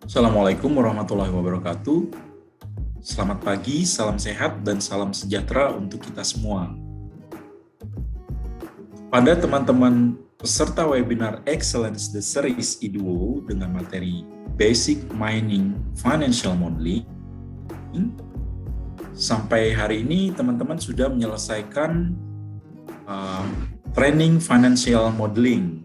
Assalamualaikum warahmatullahi wabarakatuh. Selamat pagi, salam sehat, dan salam sejahtera untuk kita semua. Pada teman-teman peserta webinar Excellence The Series I2 dengan materi Basic Mining Financial Modeling, sampai hari ini teman-teman sudah menyelesaikan training Financial Modeling,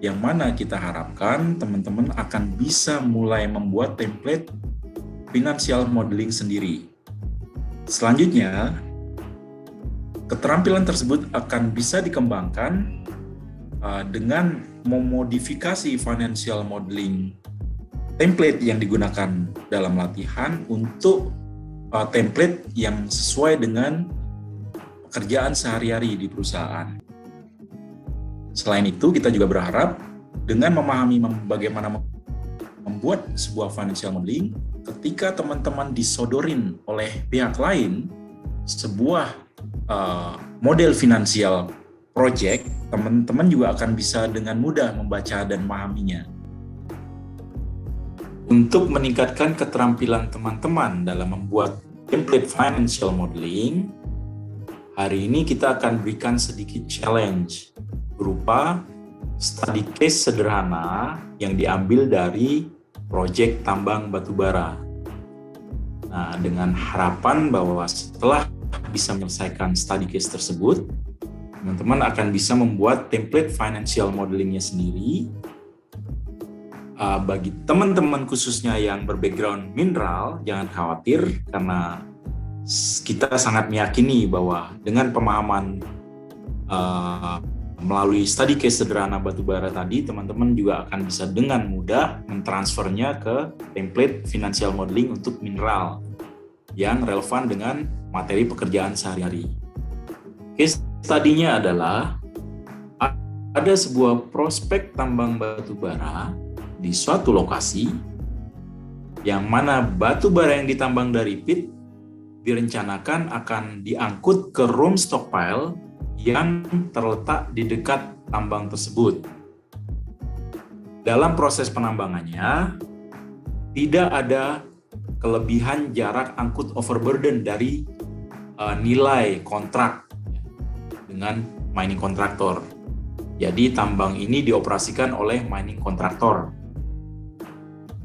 yang mana kita harapkan teman-teman akan bisa mulai membuat template financial modeling sendiri. Selanjutnya, keterampilan tersebut akan bisa dikembangkan dengan memodifikasi financial modeling template yang digunakan dalam latihan untuk template yang sesuai dengan pekerjaan sehari-hari di perusahaan. Selain itu, kita juga berharap dengan memahami bagaimana membuat sebuah financial modeling, ketika teman-teman disodorin oleh pihak lain sebuah model finansial project, teman-teman juga akan bisa dengan mudah membaca dan memahaminya. Untuk meningkatkan keterampilan teman-teman dalam membuat template financial modeling, hari ini kita akan berikan sedikit challenge berupa study case sederhana yang diambil dari proyek tambang batubara. Nah, dengan harapan bahwa setelah bisa menyelesaikan study case tersebut, teman-teman akan bisa membuat template financial modelingnya sendiri. Bagi teman-teman khususnya yang berbackground mineral, jangan khawatir karena kita sangat meyakini bahwa dengan pemahaman melalui study case sederhana batubara tadi, teman-teman juga akan bisa dengan mudah mentransfernya ke template financial modeling untuk mineral yang relevan dengan materi pekerjaan sehari-hari. Case study-nya adalah ada sebuah prospek tambang batubara di suatu lokasi yang mana batubara yang ditambang dari pit direncanakan akan diangkut ke room stockpile yang terletak di dekat tambang tersebut. Dalam proses penambangannya, tidak ada kelebihan jarak angkut overburden dari nilai kontrak dengan mining kontraktor. Jadi tambang ini dioperasikan oleh mining kontraktor.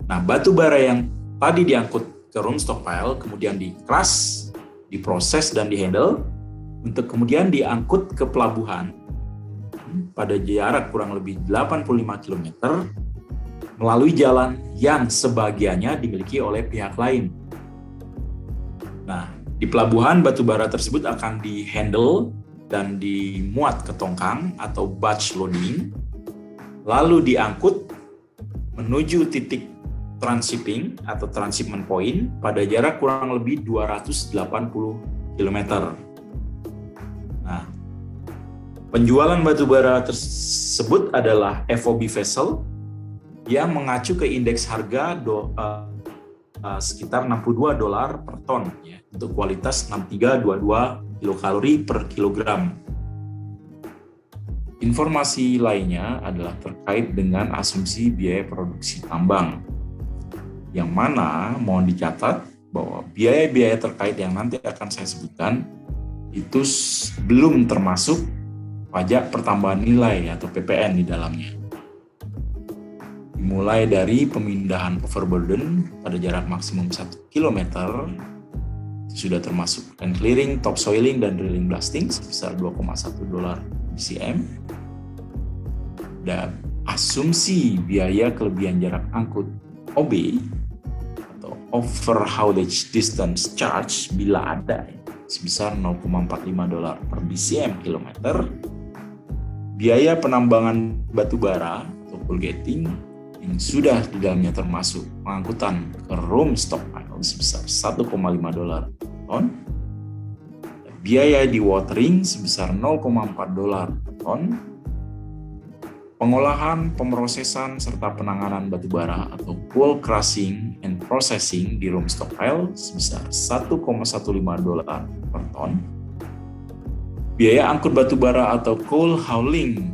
Nah, batu bara yang tadi diangkut ke room stockpile kemudian di-crush, diproses dan di-handle untuk kemudian diangkut ke pelabuhan pada jarak kurang lebih 85 km melalui jalan yang sebagiannya dimiliki oleh pihak lain. Nah, di pelabuhan batubara tersebut akan di-handle dan dimuat ke tongkang atau batch loading, lalu diangkut menuju titik transshipping atau transshipment point pada jarak kurang lebih 280 km. Nah, penjualan batubara tersebut adalah FOB vessel yang mengacu ke indeks harga sekitar $62 per ton ya, untuk kualitas 6322 kilokalori per kilogram. Informasi lainnya adalah terkait dengan asumsi biaya produksi tambang, yang mana mohon dicatat bahwa biaya-biaya terkait yang nanti akan saya sebutkan itu belum termasuk pajak pertambahan nilai atau PPN di dalamnya. Dimulai dari pemindahan overburden pada jarak maksimum 1 km, sudah termasuk land clearing, topsoiling, dan drilling blasting sebesar $2,1 BCM. Dan asumsi biaya kelebihan jarak angkut OB atau over haulage distance charge bila ada sebesar $0,45 per BCM kilometer. Biaya penambangan batubara atau coal getting yang sudah di dalamnya termasuk pengangkutan ke room stockpile sebesar $1,5 ton. Biaya dewatering sebesar $0,4 per ton. Pengolahan, pemrosesan, serta penanganan batubara atau coal crushing and processing di room stockpile sebesar $1,15 per ton. Biaya angkut batubara atau coal hauling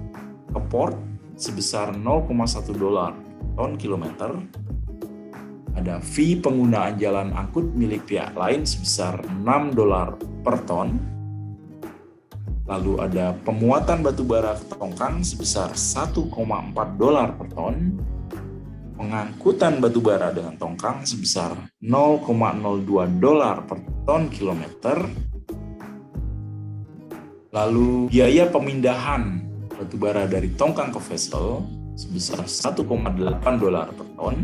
ke port sebesar $0,1 ton kilometer. ada fee penggunaan jalan angkut milik pihak lain sebesar $6 per ton. Lalu ada pemuatan batu bara ke tongkang sebesar $1,4 per ton. Pengangkutan batu bara dengan tongkang sebesar $0,02 per ton kilometer. Lalu biaya pemindahan batu bara dari tongkang ke vessel sebesar $1,8 per ton.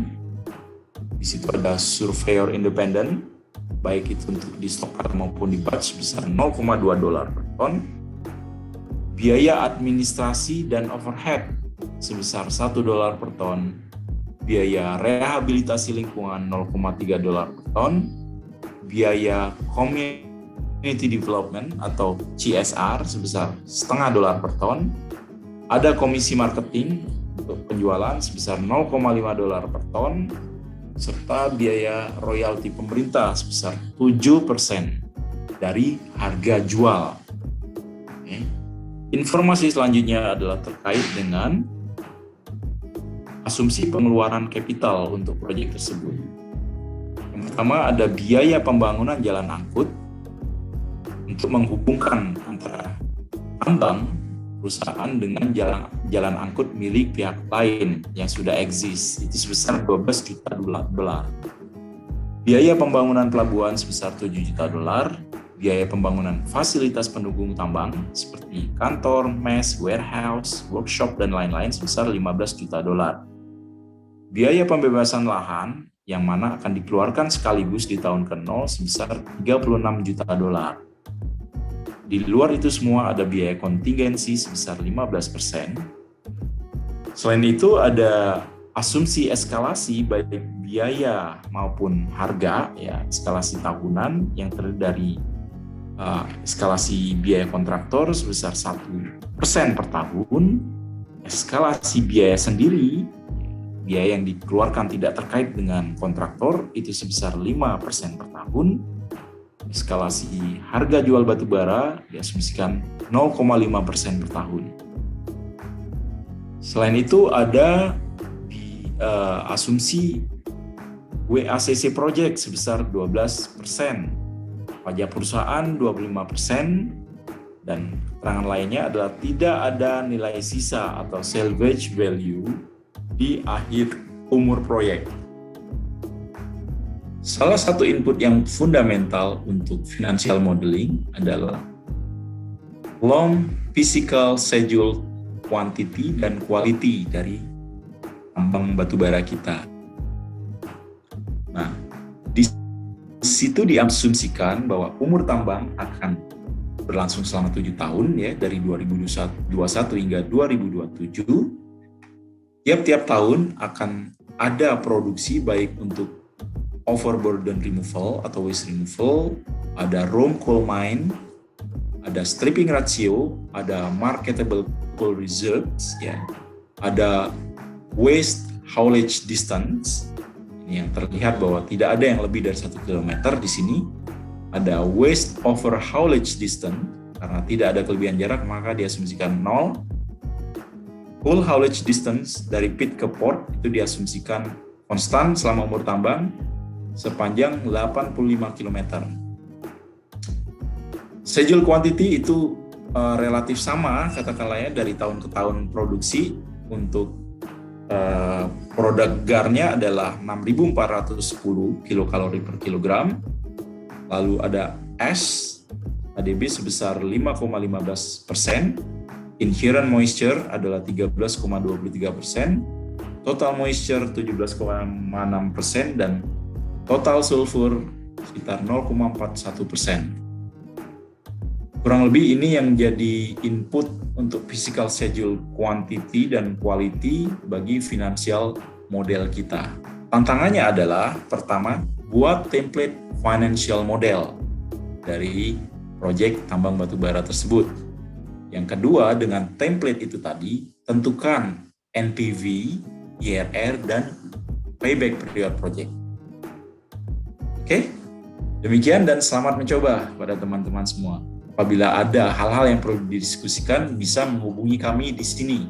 Di situ ada surveyor independen, baik itu untuk di stokar maupun di batch sebesar $0,2 per ton. Biaya administrasi dan overhead sebesar $1 per ton. Biaya rehabilitasi lingkungan $0,3 per ton. Biaya community development atau CSR sebesar $0,5 per ton. Ada komisi marketing untuk penjualan sebesar $0,5 per ton. Serta biaya royalti pemerintah sebesar 7% dari harga jual. Oke. Informasi selanjutnya adalah terkait dengan asumsi pengeluaran kapital untuk proyek tersebut. Yang pertama ada biaya pembangunan jalan angkut untuk menghubungkan antara tambang perusahaan dengan jalan angkut milik pihak lain yang sudah eksis, itu sebesar $12 juta. Biaya pembangunan pelabuhan sebesar $7 juta. Biaya pembangunan fasilitas pendukung tambang seperti kantor, mes, warehouse, workshop, dan lain-lain sebesar $15 juta. Biaya pembebasan lahan yang mana akan dikeluarkan sekaligus di tahun ke-0 sebesar $36 juta. Di luar itu semua ada biaya kontingensi sebesar 15%. Selain itu ada asumsi eskalasi baik biaya maupun harga, ya, eskalasi tahunan yang terdiri dari eskalasi biaya kontraktor sebesar 1% per tahun, eskalasi biaya sendiri, biaya yang dikeluarkan tidak terkait dengan kontraktor itu sebesar 5% per tahun. Eskalasi harga jual batu bara diasumsikan 0,5% per tahun. Selain itu ada asumsi WACC project sebesar 12%, pajak perusahaan 25%, dan keterangan lainnya adalah tidak ada nilai sisa atau salvage value di akhir umur proyek. Salah satu input yang fundamental untuk financial modeling adalah long physical schedule quantity dan quality dari tambang batubara kita. Nah, di situ diasumsikan bahwa umur tambang akan berlangsung selama 7 tahun, ya, dari 2021 hingga 2027. Tiap-tiap tahun akan ada produksi baik untuk overburden removal atau waste removal, ada Rome coal mine, ada stripping ratio, ada marketable coal reserves, ya, ada waste haulage distance. Ini yang terlihat bahwa tidak ada yang lebih dari 1 km di sini. Ada waste over haulage distance, karena tidak ada kelebihan jarak maka diasumsikan 0. Full haulage distance dari pit ke port itu diasumsikan konstan selama umur tambang sepanjang 85 km. Schedule quantity itu relatif sama, katakanlah ya, dari tahun ke tahun produksi. Untuk produk GAR-nya adalah 6.410 kilokalori per kilogram. Lalu ada ash, ADB sebesar 5,15%, inherent moisture adalah 13,23%, total moisture 17,6%, dan total sulfur sekitar 0,41%. Kurang lebih ini yang jadi input untuk physical schedule quantity dan quality bagi financial model kita. Tantangannya adalah, pertama, buat template financial model dari proyek tambang batubara tersebut. Yang kedua, dengan template itu tadi, tentukan NPV, IRR, dan payback period project. Oke, demikian dan selamat mencoba pada teman-teman semua. Apabila ada hal-hal yang perlu didiskusikan, bisa menghubungi kami di sini